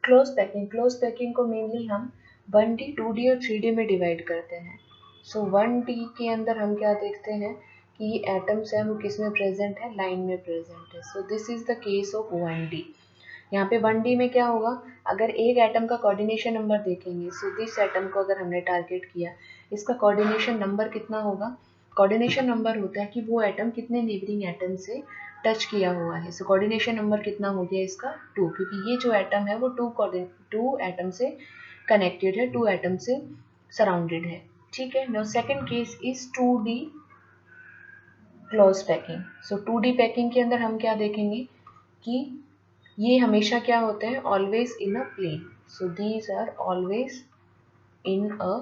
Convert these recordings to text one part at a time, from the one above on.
Close packing को mainly हम 1D 2D और 3D में डिवाइड करते हैं। सो 1D के अंदर हम क्या देखते हैं कि ये एटम्स हैं वो किस में प्रेजेंट है, लाइन में प्रेजेंट है। So this is the case of 1D। यहाँ पे 1D में क्या होगा, अगर एक एटम का कोऑर्डिनेशन नंबर देखेंगे, सो दिस एटम को अगर हमने टारगेट किया, इसका कोऑर्डिनेशन नंबर कितना होगा, कोऑर्डिनेशन नंबर होता है कि वो एटम कितने नेबरिंग एटम से टच किया हुआ है। सो कोऑर्डिनेशन नंबर कितना हो गया इसका 2, क्योंकि ये जो एटम है वो 2 एटम से कनेक्टेड है, 2 एटम से सराउंडेड है। ठीक है। Now second case is 2D close packing. So 2D packing के अंदर हम क्या देखेंगे कि ये हमेशा क्या होते हैं, always in a plane. So these are always in a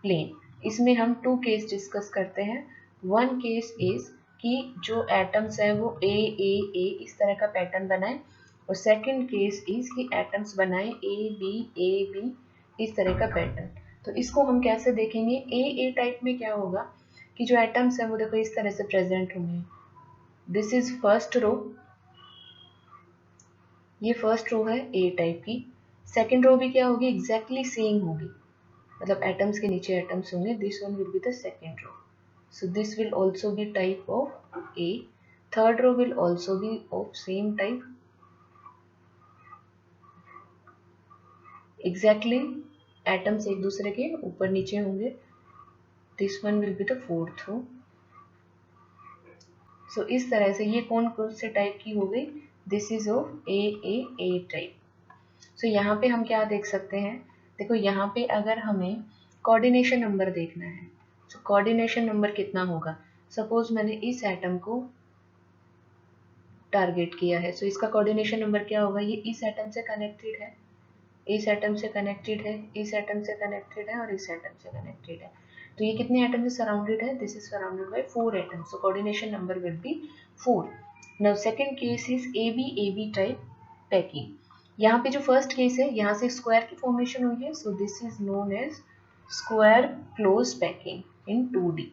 plane. इसमें हम 2 केस डिस्कस करते हैं। वन केस इज कि जो एटम्स है वो ए इस तरह का पैटर्न बनाए, और सेकंड केस इज कि एटम्स बनाए ए बी इस तरह का पैटर्न। तो इसको हम कैसे देखेंगे, ए टाइप में क्या होगा कि जो एटम्स है वो देखो इस तरह से प्रेजेंट होंगे। दिस इज फर्स्ट रो, ये फर्स्ट रो है ए टाइप की। सेकंड रो भी क्या होगी, एग्जैक्टली सेम होगी, मतलब एटम्स के नीचे एटम्स होंगे। This one will be the second row, so this will also be type of A. Third row will also be of same type, exactly atoms एक दूसरे के ऊपर नीचे होंगे। This one will be the fourth row. So इस तरह से ये कौन कौन से टाइप की हो गई, this is of a type. So यहाँ पे हम क्या देख सकते हैं, देखो यहाँ पे अगर हमें कोऑर्डिनेशन नंबर देखना है, तो कोऑर्डिनेशन नंबर कितना होगा, सपोज मैंने इस एटम को टारगेट किया है, सो इसका कोऑर्डिनेशन नंबर क्या होगा, ये इस एटम से कनेक्टेड है, इस एटम से कनेक्टेड है, इस एटम से कनेक्टेड है, और इस एटम से कनेक्टेड है। तो ये कितने एटम से सराउंडेड है, this is surrounded by 4 atoms, so coordination number will be 4। Now second case is A B type packing. यहाँ पे जो फर्स्ट केस है, यहाँ से स्क्वायर की फॉर्मेशन हुई है, so this is known as square close packing in 2D।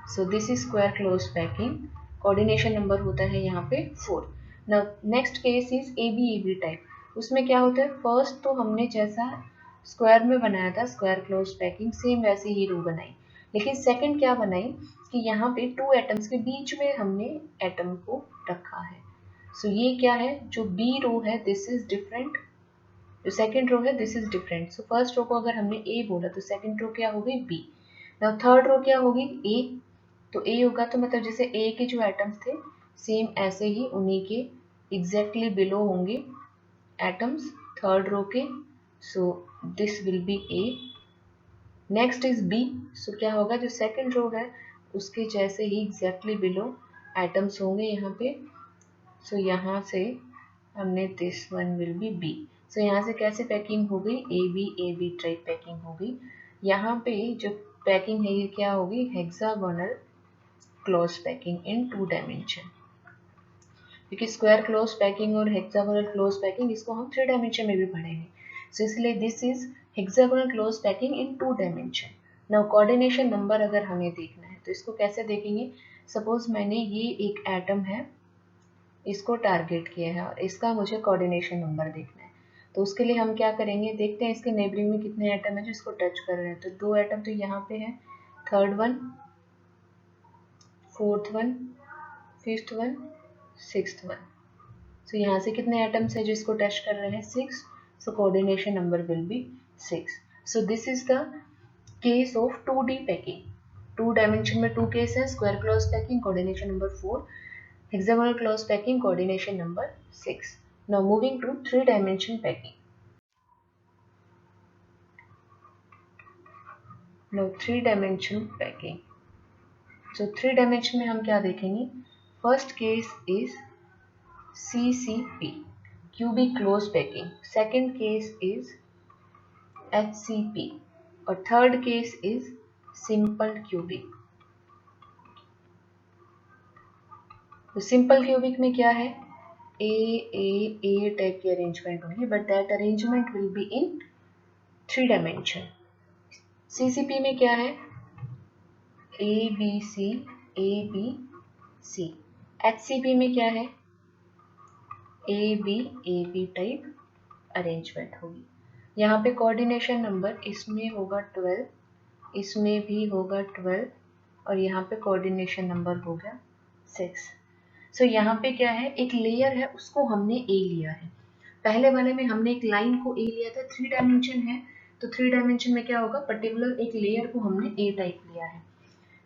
So this is square close packing, coordination number होता है यहाँ पे 4। Now next case is A B type. उसमें क्या होता है, फर्स्ट तो हमने जैसा स्क्वायर में बनाया था स्क्वायर क्लोज पैकिंग, सेम वैसे ही रो बनाई, लेकिन सेकंड क्या बनाई कि यहाँ पे 2 एटम्स के बीच में हमने एटम को रखा है। सो ये क्या है, जो बी रो है दिस इज डिफरेंट, जो सेकंड रो है this is different. So first row को अगर हमने ए बोला तो सेकंड रो क्या होगी बी। नाउ थर्ड रो क्या होगी ए, तो ए होगा तो मतलब जैसे ए के जो एटम्स थे सेम ऐसे ही उन्हीं के एग्जैक्टली बिलो होंगे एटम्स थर्ड रो के। So this will be A. Next is B, so क्या होगा, जो सेकंड रो है उसके जैसे ही एग्जैक्टली बिलो एटम्स होंगे यहाँ पे। सो यहाँ से हमने this one will be B. So यहाँ से कैसे पैकिंग हो गई, ए बी टाइप पैकिंग हो गई। यहाँ पे जो पैकिंग है ये क्या होगी, हेक्सागोनल क्लोज पैकिंग इन 2 डायमेंशन, क्योंकि स्क्वायर क्लोज पैकिंग और हेक्सागोनल क्लोज पैकिंग इसको हम 3 डायमेंशन में भी पढ़ेंगे। सो इसलिए this is hexagonal close packing in 2 dimension. Now coordination number अगर हमें देखना है तो इसको कैसे देखेंगे, सपोज मैंने ये एक एटम है इसको टारगेट किया है और इसका मुझे कोऑर्डिनेशन नंबर देखना है, तो उसके लिए हम क्या करेंगे, देखते हैं इसके नेबरिंग में कितने एटम है जो इसको टच कर रहे हैं। तो 2 एटम तो यहाँ पे है, third one, fourth one, fifth one, sixth one. So यहाँ से कितने एटम्स है जो इसको टच कर रहे हैं, 6। सो coordination number will B 6। So this is the case of 2D packing. 2 dimension में 2 केस है, square close packing coordination number 4, hexagonal close packing coordination number 6. Now moving to 3 dimension packing. Now 3 dimension packing. So 3 dimension में हम क्या देखेंगे, first case is CCP cubic close packing, second case is HCP और third case is simple cubic. तो simple cubic में क्या है, ए type की अरेंजमेंट होगी, but that arrangement will be in 3 dimension. CCP में क्या है, ए बी सी। एचसीपी में क्या है, ए बी टाइप अरेंजमेंट होगी। यहाँ पे कोऑर्डिनेशन नंबर इसमें होगा 12, इसमें भी होगा 12 और यहाँ पे कोऑर्डिनेशन नंबर हो गया 6। सो यहाँ पे क्या है, एक लेयर है उसको हमने ए लिया है। पहले वाले में हमने एक लाइन को ए लिया था, 3 डायमेंशन है, तो 3 डायमेंशन में क्या होगा, पर्टिकुलर एक लेयर को हमने ए टाइप लिया है।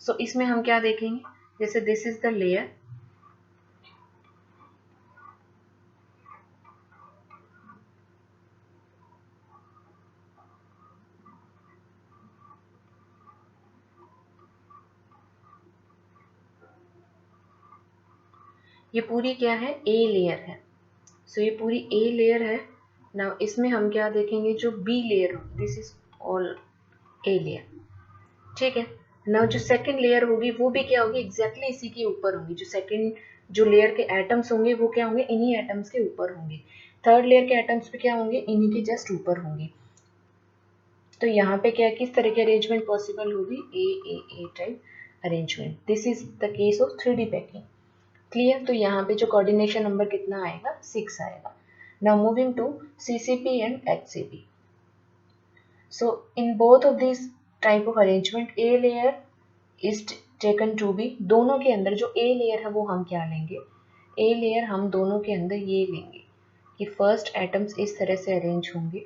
सो इसमें हम क्या देखेंगे, जैसे दिस इज द लेयर, ये पूरी क्या है, ए लेयर है। सो ये पूरी ए लेयर है। नाउ इसमें हम क्या देखेंगे, जो बी लेयर होगी, this is all a layer, ठीक है। नाउ जो सेकंड लेयर होगी वो भी क्या होगी, एग्जैक्टली इसी के ऊपर होंगी। जो सेकंड जो लेयर के एटम्स होंगे वो क्या होंगे, इन्हीं एटम्स के ऊपर होंगे। थर्ड लेयर के एटम्स पे क्या होंगे, इन्हीं के जस्ट ऊपर होंगे। तो यहाँ पे क्या, किस तरह की अरेंजमेंट पॉसिबल होगी, A type arrangement. This is the case of 3D packing. Clear. तो यहाँ पे जो कोऑर्डिनेशन नंबर कितना आएगा, 6 आएगा। Now moving to CCP and HCP। So in both of this type of arrangement A layer is taken to be, दोनों के अंदर जो ए लेयर है वो हम क्या लेंगे, ए लेयर हम दोनों के अंदर ये लेंगे कि फर्स्ट एटम्स इस तरह से अरेंज होंगे,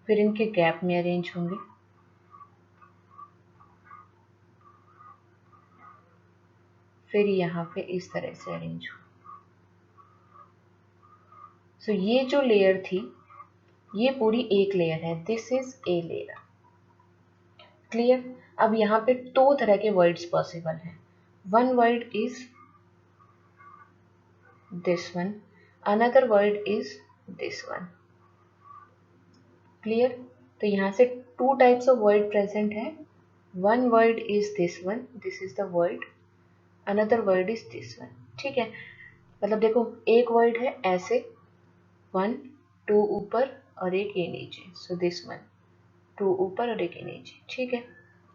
फिर इनके गैप में अरेंज होंगे, फिर यहाँ पे इस तरह से अरेंज हो। सो ये जो लेयर थी ये पूरी एक लेयर है, this is a layer. Clear. अब यहाँ पे 2 तरह के वर्ड्स पॉसिबल हैं। One word is this one, another word is this one. Clear. तो यहाँ से 2 टाइप्स ऑफ वर्ड प्रेजेंट है। One word is this one, this is the word, another word is this one. ठीक है, मतलब देखो एक वर्ड है ऐसे, 1 2 ऊपर और एक ये नीचे, सो दिस वन, 2 ऊपर और एक ये नीचे। ठीक है,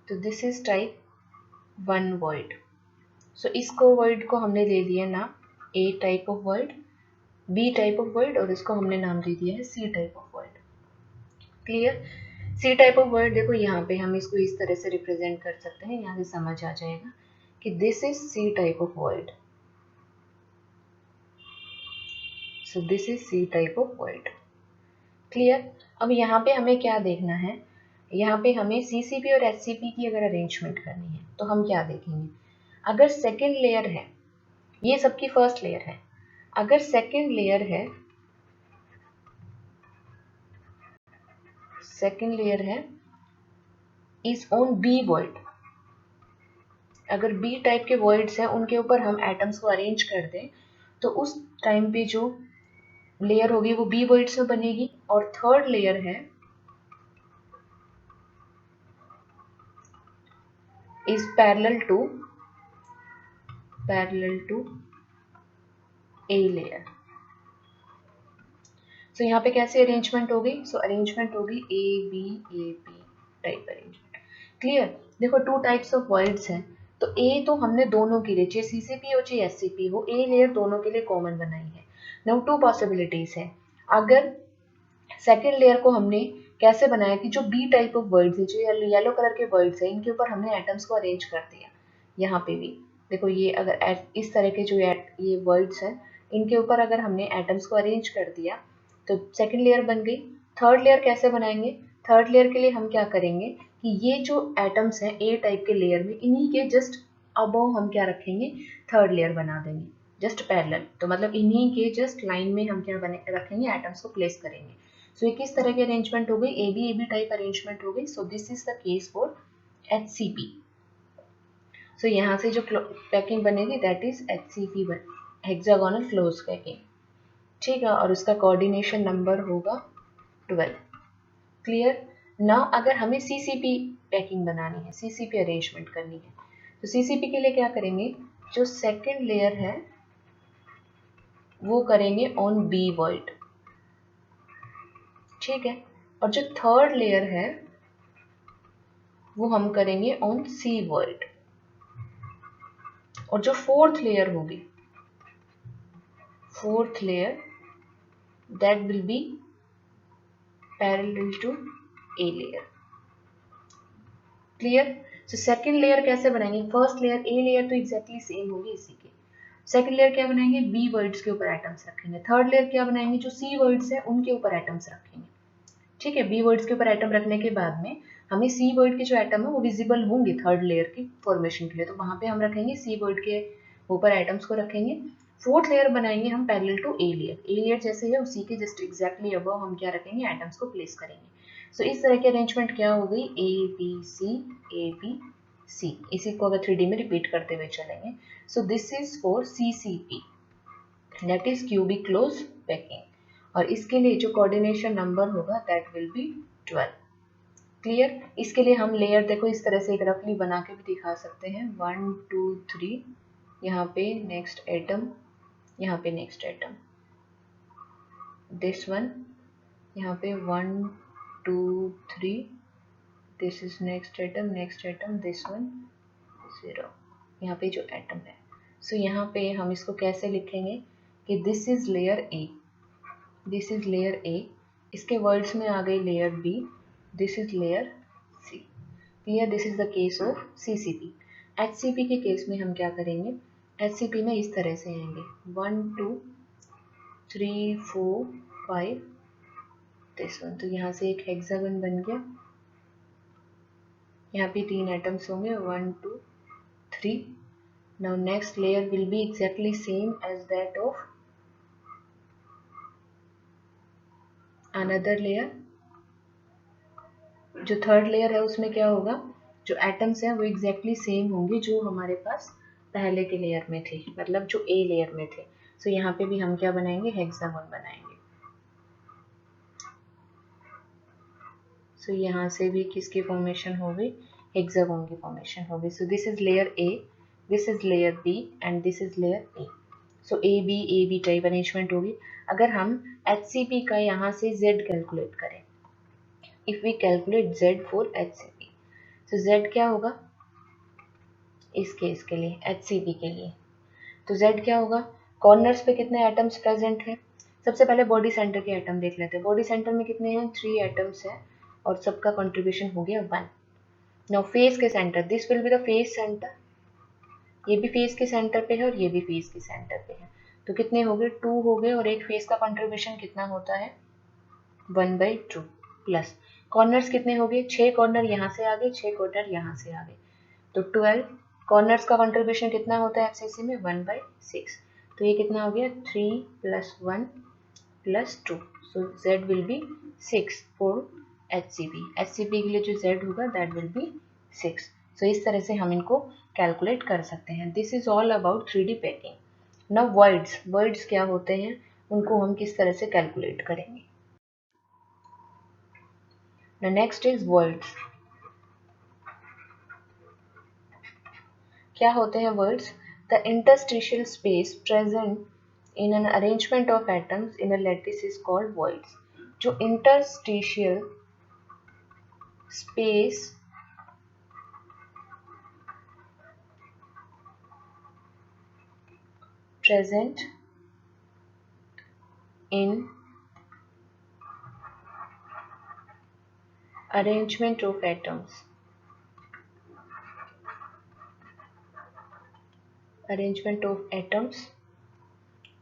तो this is type one void. So इसको वर्ड को हमने ले लिया नाम A type of void, B type of void, और इसको हमने नाम दे दिया है C type of word. Clear. C type of void देखो यहाँ पे हम इसको इस तरह से रिप्रेजेंट कर सकते हैं, यहाँ से समझ आ जाएगा कि this is C type of word. So this is C type of word. Clear. अब यहाँ पे हमें क्या देखना है, यहाँ पे हमें CCP और HCP की अगर अरेंजमेंट करनी है तो हम क्या देखेंगे, अगर सेकेंड लेयर है, ये सबकी फर्स्ट लेयर है, अगर सेकेंड लेयर है, सेकेंड लेयर है इज ऑन बी वर्ड, अगर बी टाइप के वर्ड्स हैं उनके ऊपर हम एटम्स को अरेंज कर दें तो उस टाइम पे जो लेयर होगी वो बी वर्ड्स में बनेगी। और थर्ड लेयर है is parallel to A layer. So यहाँ पे कैसे अरेंजमेंट होगी, सो अरेंजमेंट होगी A B type arrangement. Clear. देखो 2 टाइप्स ऑफ वर्ड्स हैं, तो ए तो हमने दोनों के लिए, चाहे CCP हो चाहे SCP हो, ए लेयर दोनों के लिए कॉमन बनाई है। नाउ 2 पॉसिबिलिटीज है, अगर सेकेंड लेयर को हमने कैसे बनाया कि जो बी टाइप ऑफ वर्ड्स है, जो येलो कलर के वर्ड्स है, इनके ऊपर हमने एटम्स को अरेंज कर दिया। यहाँ पे भी देखो ये अगर इस तरह के जो ये वर्ड्स हैं इनके ऊपर अगर हमने एटम्स को अरेंज कर दिया तो सेकेंड लेयर बन गई। थर्ड लेयर कैसे बनाएंगे, थर्ड लेयर के लिए हम क्या करेंगे कि ये जो एटम्स हैं ए टाइप के लेयर में, इन्हीं के जस्ट अबव हम क्या रखेंगे, थर्ड लेयर बना देंगे, जस्ट पैरेलल। तो मतलब इन्हीं के जस्ट लाइन में हम क्या बने रखेंगे, एटम्स को प्लेस करेंगे। सो ये किस तरह की अरेंजमेंट हो गई, ए बी टाइप अरेंजमेंट हो गई। So this is the case for HCP। सो यहाँ से जो पैकिंग बनेगी that is HCP hexagonal close packing. ठीक है, और उसका कोऑर्डिनेशन नंबर होगा 12। क्लियर। ना अगर हमें CCP पैकिंग बनानी है, CCP अरेंजमेंट करनी है, तो CCP के लिए क्या करेंगे, जो सेकेंड लेयर है वो करेंगे ऑन बी वर्ड। ठीक है, और जो थर्ड लेयर है वो हम करेंगे ऑन सी वर्ड। और जो फोर्थ लेयर होगी, fourth layer that will be parallel to A layer. Clear? So second layer कैसे बनाएंगे? फर्स्ट लेयर ए लेयर तो एग्जैक्टली सेम होगी इसी के। सेकेंड लेयर क्या बनाएंगे? बी वर्ड्स के ऊपर एटम्स रखेंगे। थर्ड लेयर क्या बनाएंगे? जो सी वर्ड्स है उनके ऊपर एटम्स रखेंगे। ठीक है, बी वर्ड्स के ऊपर एटम रखने के बाद में हमें सी वर्ड के जो एटम है वो विजिबल होंगे थर्ड लेयर की फॉर्मेशन के लिए, तो वहां पे हम रखेंगे सी वर्ड के ऊपर एटम्स को रखेंगे। फोर्थ लेयर बनाएंगे हम parallel to A layer. A layer जैसे है उसी के जस्ट एग्जैक्टली अबव हम क्या रखेंगे? एटम्स को प्लेस करेंगे। सो इस तरह की अरेंजमेंट क्या हो गई? A B C. इसी को अगर 3D में रिपीट करते हुए चलेंगे, so this is for CCP, that is cubic close packing, और इसके लिए जो कोऑर्डिनेशन नंबर होगा दैट विल बी 12। क्लियर? इसके लिए हम लेयर देखो इस तरह से एक रफली बना के भी दिखा सकते हैं। 1 2 3, यहाँ पे नेक्स्ट एटम, यहाँ पे नेक्स्ट एटम, दिस वन, यहाँ पे 1 2 3, this is next atom, this one 0, यहाँ पे जो एटम है। सो यहाँ पे हम इसको कैसे लिखेंगे कि this is layer A, this is layer A, इसके वर्ड्स में आ गई layer B, this is layer C. Clear? This is the case of CCP। HCP के केस में हम क्या करेंगे? HCP में इस तरह से आएंगे 1 2 3 4 5, दिस वन, तो यहाँ से एक हेक्सागन बन गया। यहाँ पे 3 एटम्स होंगे 1 2 3। Now next layer will be exactly same as that of another layer. जो थर्ड लेयर है उसमें क्या होगा? जो एटम्स हैं वो एग्जैक्टली सेम होंगे जो हमारे पास पहले के लेयर में थे, मतलब जो ए लेयर में थे। सो यहाँ पे भी हम क्या बनाएंगे? हेक्सागन बनाएंगे। सो यहाँ से भी किसकी फॉर्मेशन हो गई? हेक्सागन की फॉर्मेशन हो गई। So this is layer A, this is layer B and this is layer A. So A B type arrangement होगी। अगर हम HCP का यहाँ से Z कैलकुलेट करें, if we calculate Z for HCP, तो Z क्या होगा इस केस के लिए, HCP के लिए? तो Z क्या होगा? कॉर्नर्स पे कितने एटम्स प्रेजेंट हैं? सबसे पहले बॉडी सेंटर के एटम देख लेते हैं। बॉडी सेंटर में कितने हैं? 3 एटम्स हैं और सबका कंट्रीब्यूशन हो गया 1। नाउ फेस के centre, this will be the face centre, ये भी फेस के सेंटर पे है और ये भी फेस के सेंटर पे है, तो कितने हो गए? 2 हो गए, और एक फेस का कंट्रीब्यूशन कितना होता है? 1/2 प्लस कॉर्नर्स कितने हो गए? 6 कॉर्नर यहाँ से आ गए, 6 कॉर्नर यहाँ से आ गए, तो 12। कॉर्नर्स का कंट्रीब्यूशन कितना होता है FCC में? 1/6, तो ये कितना हो गया? 3 + 1 + 2, सो Z will be 6 for HCP। HCP के लिए जो Z होगा दैट विल बी 6। सो इस तरह से हम इनको कैलकुलेट कर सकते हैं। This is all about 3D packing. Now words क्या होते हैं, उनको हम किस तरह से कैलकुलेट करेंगे? Now next is words. क्या होते हैं words? The interstitial space present in an arrangement of atoms in a lattice is called voids. जो interstitial space present in arrangement of atoms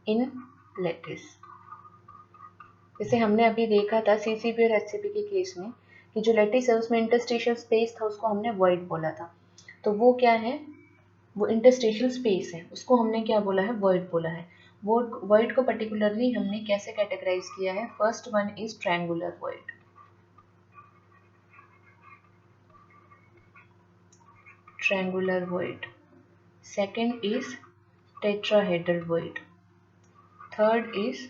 in lattice। जैसे हमने अभी देखा था CCP और HCP के केस में कि जो लैटिस है उसमें इंटरस्टिशियल स्पेस था, उसको हमने वॉइड बोला था। तो वो क्या है? वो इंटरस्टिशियल स्पेस है, उसको हमने क्या बोला है? वॉइड बोला है। वो वॉइड को पर्टिकुलरली हमने कैसे कैटेगराइज किया है? First one is triangular void, second is tetrahedral void, third is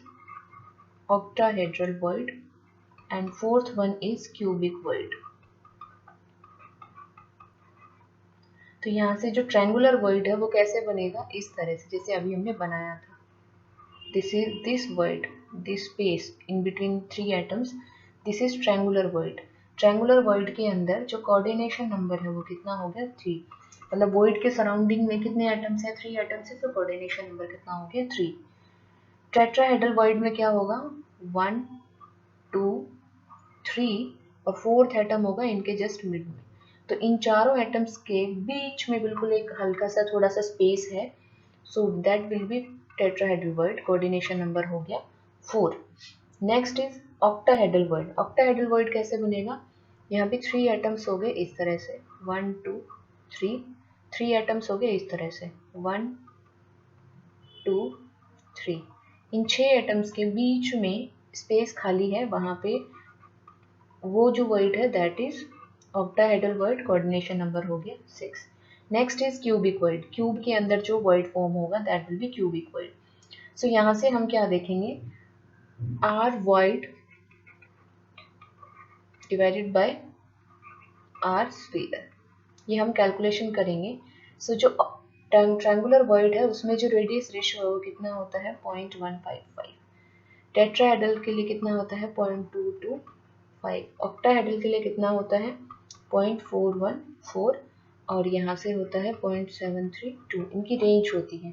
octahedral void, and fourth one is cubic void। तो यहाँ से जो ट्रायंगुलर void है वो कैसे बनेगा? इस तरह से जैसे अभी हमने बनाया था। this void, this space in between 3 atoms, this is triangular void। Triangular void के अंदर जो कोऑर्डिनेशन नंबर है वो कितना हो गया? 3। मतलब void के सराउंडिंग में कितने एटम्स हैं? 3 एटम्स है, तो कोऑर्डिनेशन नंबर कितना हो गया? 3। टेट्राहेड्रल वॉइड में क्या होगा? 1 2 3 और फोर्थ एटम होगा इनके जस्ट मिड में। तो इन चारों एटम्स के बीच में बिल्कुल एक हल्का सा थोड़ा सा स्पेस है, सो that will B tetrahedral word. Coordination number हो गया 4। Next is octahedral word. Octahedral word कैसे बनेगा? यहाँ पे 3 एटम्स हो गए इस तरह से, 1 2 3, 3 एटम्स हो गए इस तरह से, 1 2 3। इन 6 एटम्स के बीच में स्पेस खाली है, वहां पे वो जो वर्ड है that is octahedral void. Coordination number हो गया 6। Next is cubic void. Cube के अंदर जो वर्ड फॉर्म होगा that will be cubic void. So यहाँ से हम क्या देखेंगे, r void divided by r square, ये हम कैलकुलेशन करेंगे। सो जो ट्रायंगुलर वर्ड है उसमें जो रेडियस रेशियो है वो कितना होता है 0.155। टेट्राहेड्रल के लिए कितना होता है 0.225। ऑक्टाहेड्रल के लिए कितना होता है 0.414 और यहाँ से होता है 0.732। इनकी रेंज होती है,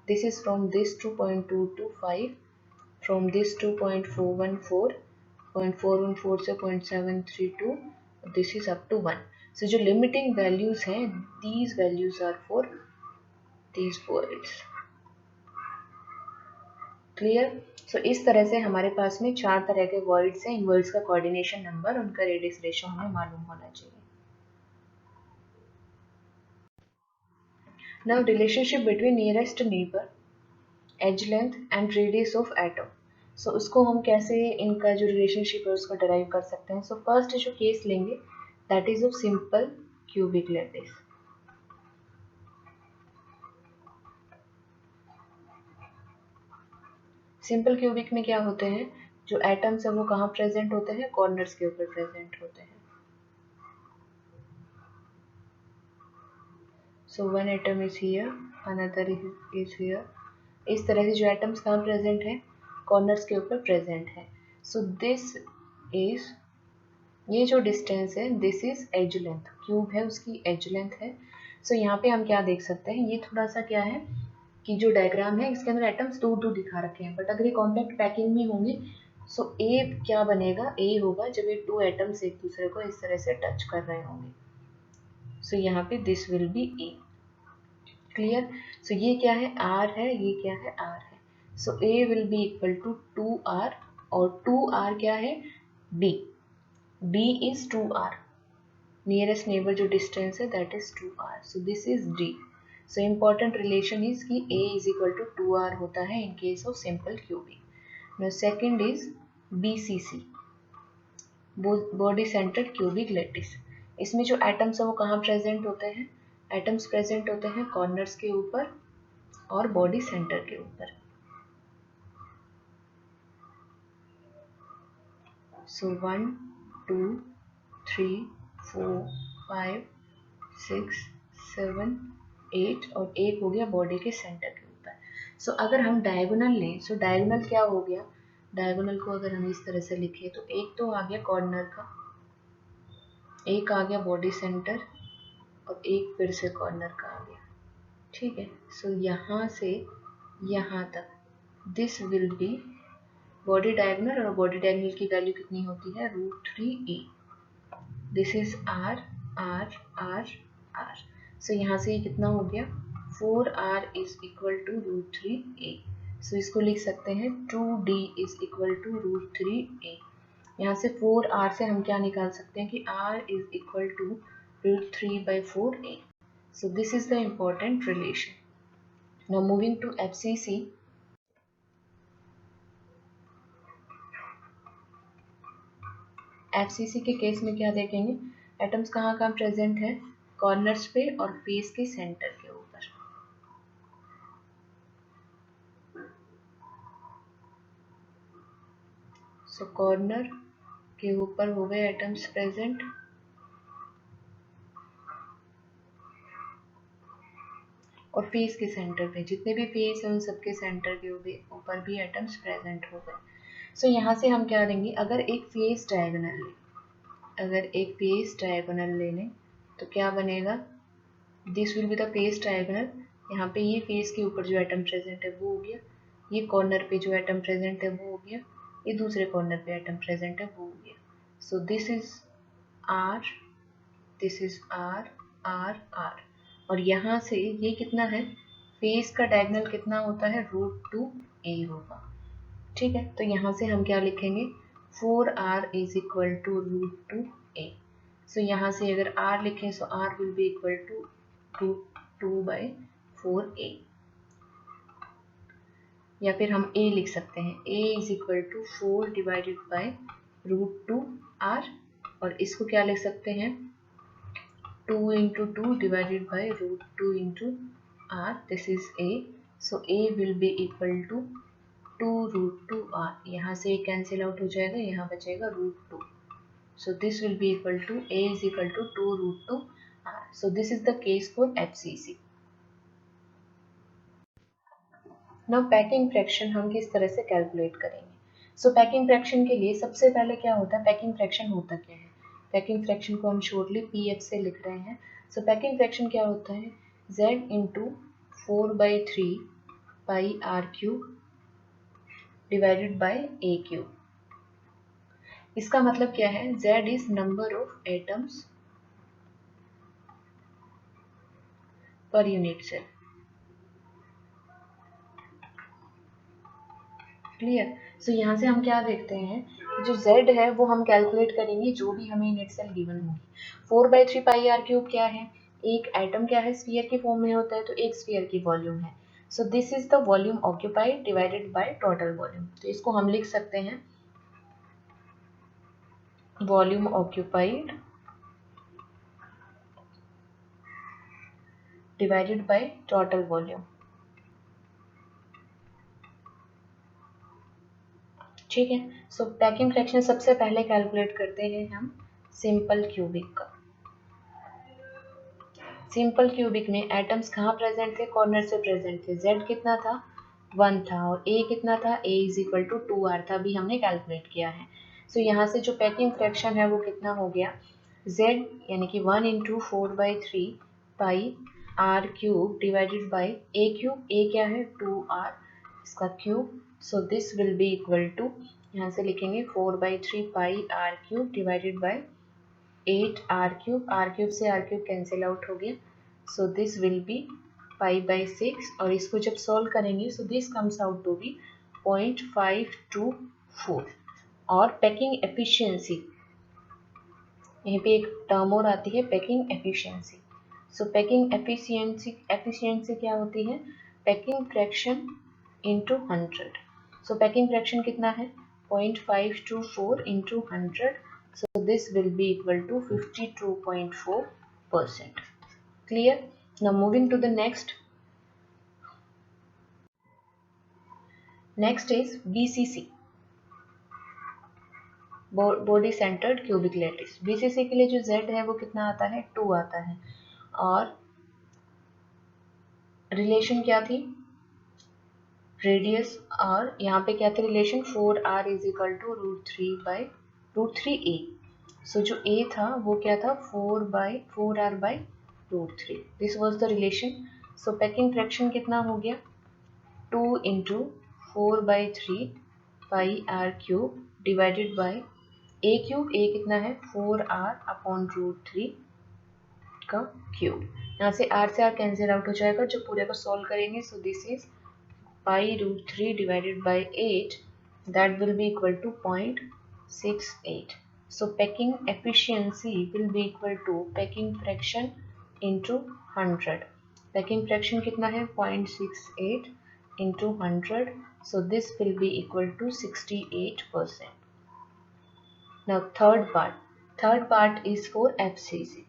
this is from this to 0.225, from this to 0.414, 0.414 से 0.732, this is up to 1। So जो लिमिटिंग वैल्यूज हैं these values are for these voids. Clear? So इस तरह से हमारे पास में 4 तरह के वर्ड्स हैं। इन वर्ड्स का कोऑर्डिनेशन नंबर, उनका रेडियस रेशियो हमें मालूम होना चाहिए। Now relationship between nearest neighbour, edge length and radius of atom. So उसको हम कैसे, इनका जो रिलेशनशिप है उसको डराइव कर सकते हैं। सो फर्स्ट जो केस लेंगे that is of simple cubic lattice. Simple cubic में क्या होते हैं, जो एटम्स है वो कहाँ प्रेजेंट होते हैं, कॉर्नर्स के ऊपर प्रेजेंट होते हैं। So one atom is here, another is here. इस तरह से जो एटम्स कहाँ प्रेजेंट है, कॉर्नर्स के ऊपर प्रेजेंट है। सो दिस इज, ये जो डिस्टेंस है this is edge length, cube है उसकी एज लेंथ है। सो यहाँ पे हम क्या देख सकते हैं, ये थोड़ा सा क्या है कि जो डायग्राम है इसके अंदर एटम्स दूर दूर दिखा रखे हैं, बट अगर ये कॉम्पैक्ट पैकिंग में होंगे सो ए क्या बनेगा, ए होगा जब ये 2 एटम्स एक दूसरे को इस तरह से टच कर रहे होंगे। सो यहाँ पे this will be A. Clear? So ये क्या है, आर है, ये क्या है, आर है। So a will be equal to 2r और 2r क्या है, b। b is 2r, nearest neighbour जो डिस्टेंस है that is 2r, so this is d। So important relation is कि a is equal to 2r होता है in case of simple cubic. Now second is BCC, body centred cubic lattice. इसमें जो atoms है वो कहाँ present होते हैं, एटम्स प्रेजेंट होते हैं कॉर्नर्स के ऊपर और बॉडी सेंटर के ऊपर। सो 1 2 3 4 5 6 7 8 और एक हो गया बॉडी के सेंटर के ऊपर। सो अगर हम डायगोनल लें, सो डायगोनल क्या हो गया, डायगोनल को अगर हम इस तरह से लिखें तो एक तो आ गया कॉर्नर का, एक आ गया बॉडी सेंटर और एक फिर से कॉर्नर का आ गया। ठीक है, सो यहाँ से यहाँ तक this will B body diagonal, और बॉडी डायगोनल की वैल्यू कितनी होती है √3e। This is r r r r। सो यहाँ से ये कितना हो गया 4r is equal to √3a। सो इसको लिख सकते हैं 2d is equal to √3a। यहाँ से 4r से हम क्या निकाल सकते हैं कि r is equal to √3/4a। So this is the important relation. Now moving to FCC. FCC के केस में क्या देखेंगे, एटम्स कहाँ कहाँ प्रेजेंट है, कॉर्नर्स पे और फेस के सेंटर के ऊपर। सो कॉर्नर के ऊपर हो गए एटम्स प्रेजेंट, और फेस के सेंटर पे जितने भी फेस है उन सबके सेंटर के ऊपर भी एटम्स प्रेजेंट हो गए। सो यहाँ से हम क्या लेंगे, अगर एक फेस डायगोनल लें, अगर एक फेस डायगोनल ले लें तो क्या बनेगा, this will be the face diagonal. यहाँ पे ये फेस के ऊपर जो एटम प्रेजेंट है वो हो गया, ये कॉर्नर पे जो एटम प्रेजेंट है वो हो गया, ये दूसरे कॉर्नर पे एटम प्रेजेंट है वो हो गया. So this is R, this is R, R, R. और यहाँ से ये कितना है, फेस का डायगोनल कितना होता है, √2a होगा. ठीक है, तो यहाँ से हम क्या लिखेंगे, 4R is equal to √2a. सो यहाँ से अगर R लिखें so R will be equal to √2/4a. या फिर हम a लिख सकते हैं, a is equal to 4 divided by √2r. और इसको क्या लिख सकते हैं, 2 into 2 divided by √2 into r. This is a. So a will be equal to 2√2r. यहाँ से ये कैंसिल आउट हो जाएगा, यहाँ बचेगा √2. So this will be equal to a is equal to 2√2r. So this is the case for FCC. Now packing fraction हम किस तरह से कैलकुलेट करेंगे. सो पैकिंग फ्रैक्शन के लिए सबसे पहले क्या होता है, पैकिंग फ्रैक्शन होता क्या है. पैकिंग फ्रैक्शन को हम शॉर्टली PF से लिख रहे हैं. सो पैकिंग फ्रैक्शन क्या होता है, Z into 4/3 pi r³ divided by a³. इसका मतलब क्या है, Z is number of atoms per unit cell. Clear. So यहाँ से हम क्या देखते हैं, जो Z है वो हम कैलकुलेट करेंगे जो भी हमें यूनिट सेल गिवन होगी. 4/3 पाई r³ क्या है, एक एटम क्या है, स्फीयर के फॉर्म में होता है, तो एक स्फीयर की वॉल्यूम है. So this is the volume occupied divided by total volume. तो इसको हम लिख सकते हैं volume occupied divided by total volume. ठीक है. सो पैकिंग फ्रैक्शन सबसे पहले कैलकुलेट करते हैं हम सिंपल क्यूबिक का. सिंपल क्यूबिक में एटम्स कहाँ प्रेजेंट थे, कॉर्नर से प्रेजेंट थे. Z कितना था, 1 था, और A कितना था, A is equal to 2R था, अभी हमने कैलकुलेट किया है. सो यहाँ से जो पैकिंग फ्रैक्शन है वो कितना हो गया, Z यानी कि 1 into 4/3 pi r³ divided by a³. A क्या है, 2R, इसका cube. So this will be equal to, यहाँ से लिखेंगे 4/3 pi r³ divided by 8r³. r³ से r³ कैंसिल आउट हो गया. So this will be π/6. और इसको जब सॉल्व करेंगे so this comes out to be 0.524. और पैकिंग एफिशिएंसी, यहाँ पे एक टर्म और आती है पैकिंग एफिशिएंसी. सो पैकिंग एफिशिएंसी क्या होती है, पैकिंग फ्रैक्शन इंटू 100. सो पैकिंग फ्रैक्शन कितना है, 0.524 into 100. So this will be equal to 52.4%. Clear? Now moving to the next. Next is BCC, Body Centered Cubic Lattice. BCC के लिए जो Z है वो कितना आता है, 2 आता है. और रिलेशन क्या थी, रेडियस. और यहाँ पे क्या थी relation, 4R is equal to √3a. सो जो A था वो क्या था, 4R/√3. This was the relation. So packing fraction कितना हो गया, 2 into 4/3 pi r³ divided by a³. A कितना है, 4R/√3 का क्यूब. यहाँ से R से R कैंसिल आउट हो जाएगा, जो पूरे को सॉल्व करेंगे. So this is π√3 divided by 8, that will be equal to 0.68. So packing efficiency will be equal to packing fraction into 100. Packing fraction कितना है, 0.68 into 100. So this will be equal to 68%. Now third part is for FCC.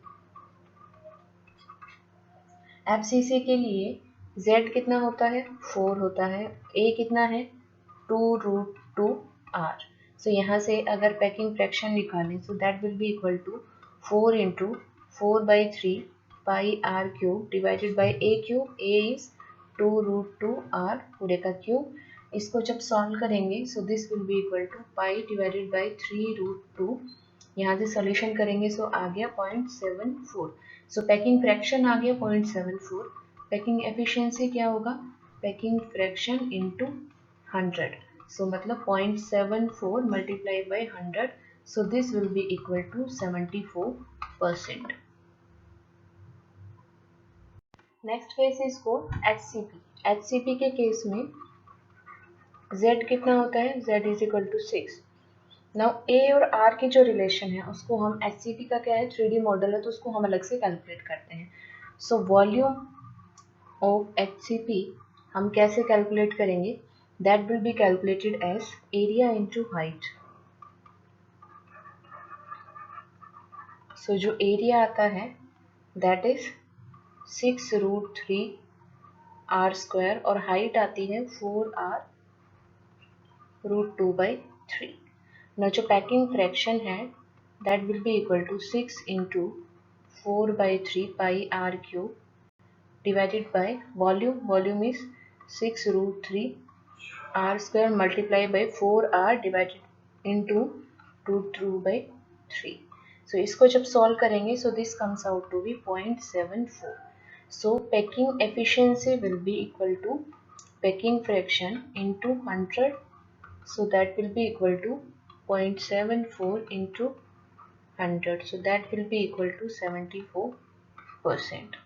FCC के लिए Z कितना होता है, 4 होता है. A कितना है, 2√2R. सो यहाँ से अगर पैकिंग फ्रैक्शन निकालें so that will be equal to 4 into 4/3 pi r³ divided by a³. A is 2√2R पूरे का क्यूब. इसको जब सॉल्व करेंगे so this will be equal to pi divided by 3√2. यहाँ से सॉल्यूशन करेंगे सो आ गया 0.74. सो पैकिंग फ्रैक्शन आ गया 0.74. पैकिंग एफिशिएंसी क्या होगा, पैकिंग फ्रैक्शन इंटू 100. So मतलब 0.74 multiplied by 100. So this will be equal to 74%. Next case is को HCP. HCP के केस में Z कितना होता है? Z is equal to 6. Now A और R की जो रिलेशन है उसको हम HCP का क्या है 3D मॉडल है तो उसको हम अलग से कैलकुलेट करते हैं. सो वॉल्यूम ऑफ HCP हम कैसे कैलकुलेट करेंगे? That will be calculated as area into height. So जो एरिया आता है दैट इज 6√3 r स्क्वायर और हाइट आती है 4r√2/3. ना जो पैकिंग फ्रैक्शन है that will be equal to 6 into 4/3 pi r cube divided by volume. Volume is 6√3 r square multiply by 4r divided into 2/3. So इसको जब सॉल्व करेंगे so this comes out to be 0.74. So packing efficiency will be equal to packing fraction into 100. So that will be equal to 0.74 into 100. So that will be equal to 74%.